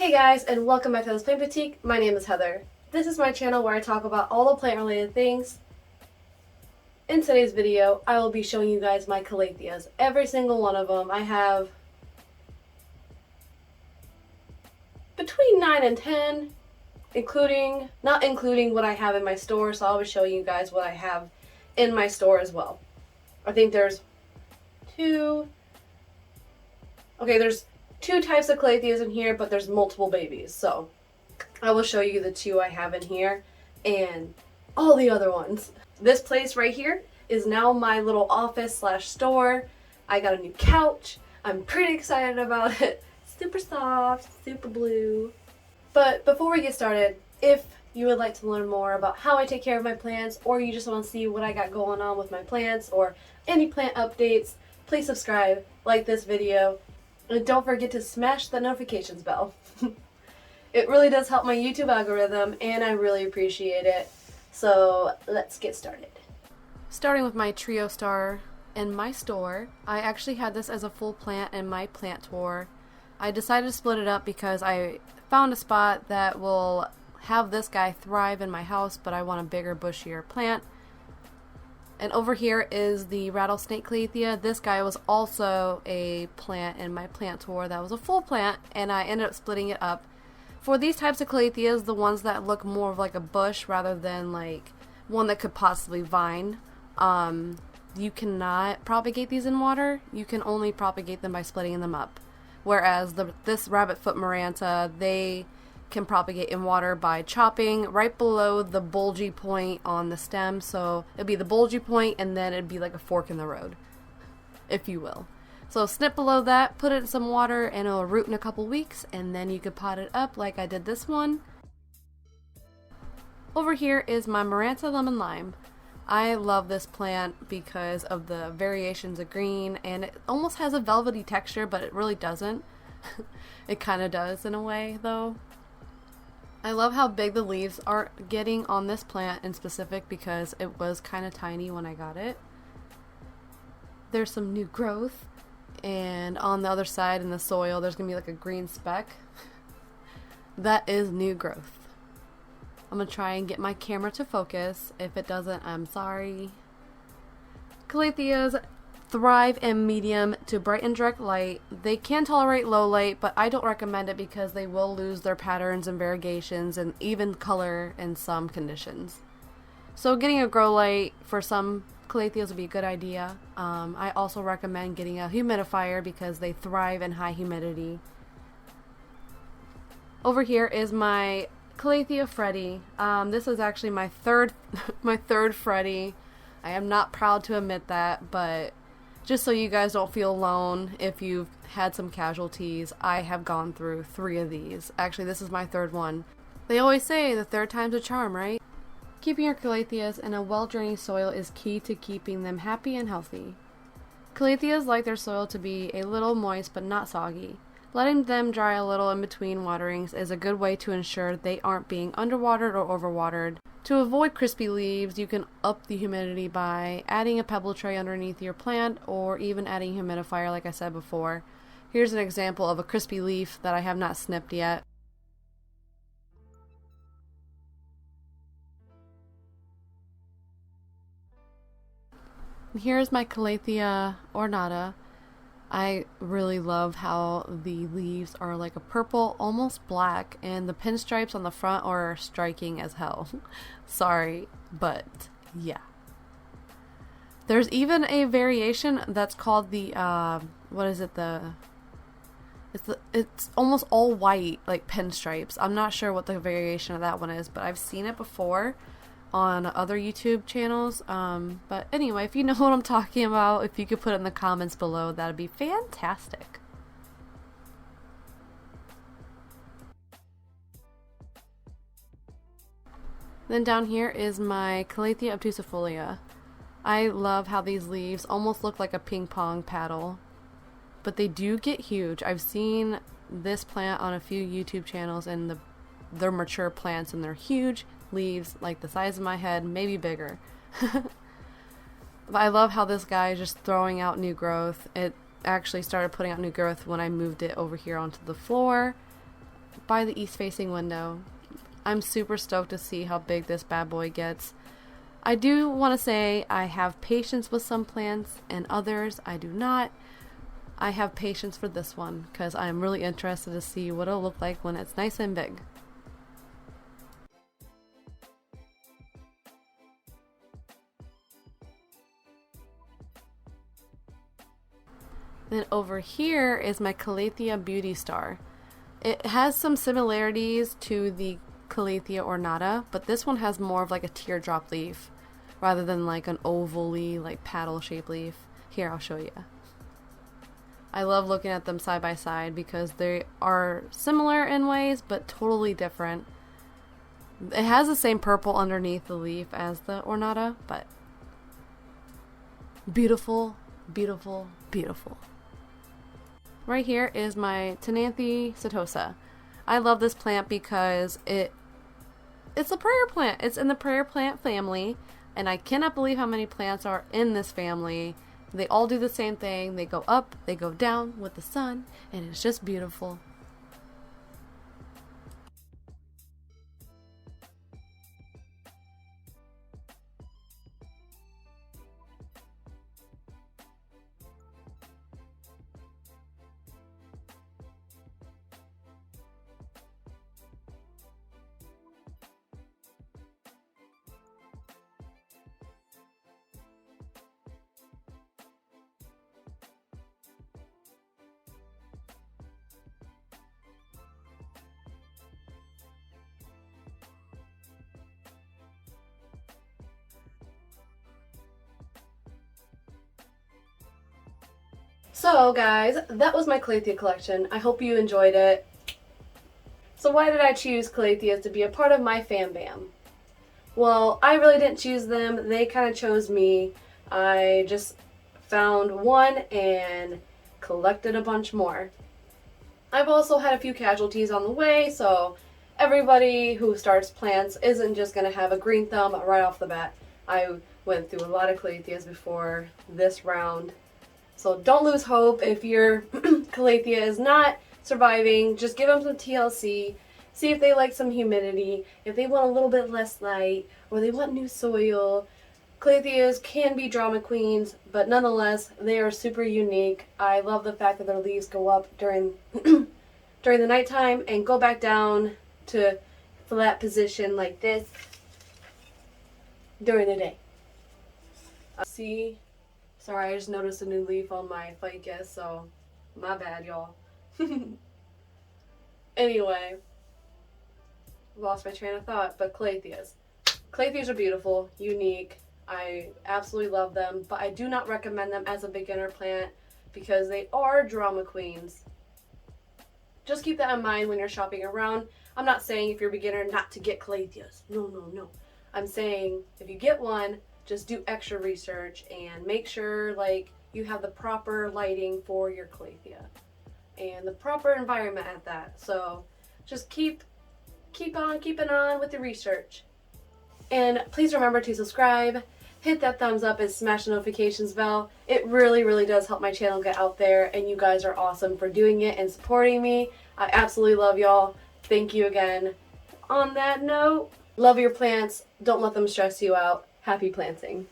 Hey guys, and welcome back to this plant boutique. My name is Heather. This is my channel where I talk about all the plant related things. In today's video, I will be showing you guys my calatheas. Every single one of them. I have between 9 and 10, not including what I have in my store, so I'll be showing you guys what I have in my store as well. I think there's two types of calatheas in here, but there's multiple babies. So I will show you the two I have in here and all the other ones. This place right here is now my little office slash store. I got a new couch. I'm pretty excited about it. Super soft, super blue. But before we get started, if you would like to learn more about how I take care of my plants, or you just want to see what I got going on with my plants or any plant updates, please subscribe, like this video, and don't forget to smash the notifications bell. It really does help my YouTube algorithm, and I really appreciate it. So let's get started. Starting with my trio star in my store, I actually had this as a full plant in my plant tour. I decided to split it up because I found a spot that will have this guy thrive in my house, but I want a bigger, bushier plant. And over here is the rattlesnake cleathia. This guy was also a plant in my plant tour that was a full plant, and I ended up splitting it up. For these types of calatheas, the ones that look more of like a bush rather than like one that could possibly vine, you cannot propagate these in water. You can only propagate them by splitting them up. Whereas this rabbit foot maranta, they can propagate in water by chopping right below the bulgy point on the stem. So it'd be the bulgy point, and then it'd be like a fork in the road, if you will. So snip below that, put it in some water, and it'll root in a couple weeks, and then you could pot it up like I did this one. Over here is my maranta lemon lime. I love this plant because of the variations of green, and it almost has a velvety texture, but it really doesn't. It kind of does in a way though. I love how big the leaves are getting on this plant in specific because it was kind of tiny when I got it. There's some new growth, and on the other side in the soil there's gonna be like a green speck. That is new growth. I'm gonna try and get my camera to focus. If it doesn't, I'm sorry. Calatheas thrive in medium to bright and direct light. They can tolerate low light, but I don't recommend it because they will lose their patterns and variegations and even color in some conditions. So getting a grow light for some calatheas would be a good idea. I also recommend getting a humidifier because they thrive in high humidity. Over here is my Calathea freddy. This is actually my third freddy. I am not proud to admit that, but just so you guys don't feel alone if you've had some casualties, I have gone through 3 of these. Actually, this is my 3rd one. They always say the 3rd time's a charm, right? Keeping your calatheas in a well-draining soil is key to keeping them happy and healthy. Calatheas like their soil to be a little moist but not soggy. Letting them dry a little in between waterings is a good way to ensure they aren't being underwatered or overwatered. To avoid crispy leaves, you can up the humidity by adding a pebble tray underneath your plant, or even adding a humidifier like I said before. Here's an example of a crispy leaf that I have not snipped yet. Here's my Calathea ornata. I really love how the leaves are like a purple, almost black, and the pinstripes on the front are striking as hell. Sorry, but yeah. There's even a variation that's called the, it's almost all white, like pinstripes. I'm not sure what the variation of that one is, but I've seen it before on other YouTube channels. But anyway, if you know what I'm talking about, if you could put it in the comments below, that'd be fantastic. Then down here is my Calathea obtusifolia. I love how these leaves almost look like a ping pong paddle, but they do get huge. I've seen this plant on a few YouTube channels, and they're mature plants, and they're huge leaves like the size of my head, maybe bigger. But I love how this guy is just throwing out new growth. It actually started putting out new growth when I moved it over here onto the floor. by the east-facing window. I'm super stoked to see how big this bad boy gets. I do want to say I have patience with some plants and others I do not. I have patience for this one because I'm really interested to see what it'll look like when it's nice and big. Then over here is my Calathea Beauty Star. It has some similarities to the Calathea ornata, but this one has more of like a teardrop leaf rather than like an ovally, like paddle shaped leaf. Here, I'll show you. I love looking at them side by side because they are similar in ways but totally different. It has the same purple underneath the leaf as the ornata, but beautiful, beautiful, beautiful. Right here is my Calathea setosa. I love this plant because it's a prayer plant. It's in the prayer plant family, and I cannot believe how many plants are in this family. They all do the same thing. They go up, they go down with the sun, and it's just beautiful. So guys, that was my Calathea collection. I hope you enjoyed it. So why did I choose Calatheas to be a part of my fam bam? Well, I really didn't choose them. They kind of chose me. I just found one and collected a bunch more. I've also had a few casualties on the way, so everybody who starts plants isn't just going to have a green thumb right off the bat. I went through a lot of Calatheas before this round. So don't lose hope if your Calathea is not surviving. Just give them some TLC. See if they like some humidity, if they want a little bit less light, or they want new soil. Calatheas can be drama queens, but nonetheless, they are super unique. I love the fact that their leaves go up during during the nighttime and go back down to flat position like this during the day. See? Sorry, I just noticed a new leaf on my ficus, so my bad, y'all. Anyway, lost my train of thought, but Calatheas. Calatheas are beautiful, unique. I absolutely love them, but I do not recommend them as a beginner plant because they are drama queens. Just keep that in mind when you're shopping around. I'm not saying if you're a beginner not to get Calatheas. No, no, no. I'm saying if you get one, just do extra research and make sure like you have the proper lighting for your Calathea and the proper environment at that. So just keep on keeping on with the research. And please remember to subscribe, hit that thumbs up, and smash the notifications bell. It really, really does help my channel get out there, and you guys are awesome for doing it and supporting me. I absolutely love y'all. Thank you again. On that note, love your plants. Don't let them stress you out. Happy planting.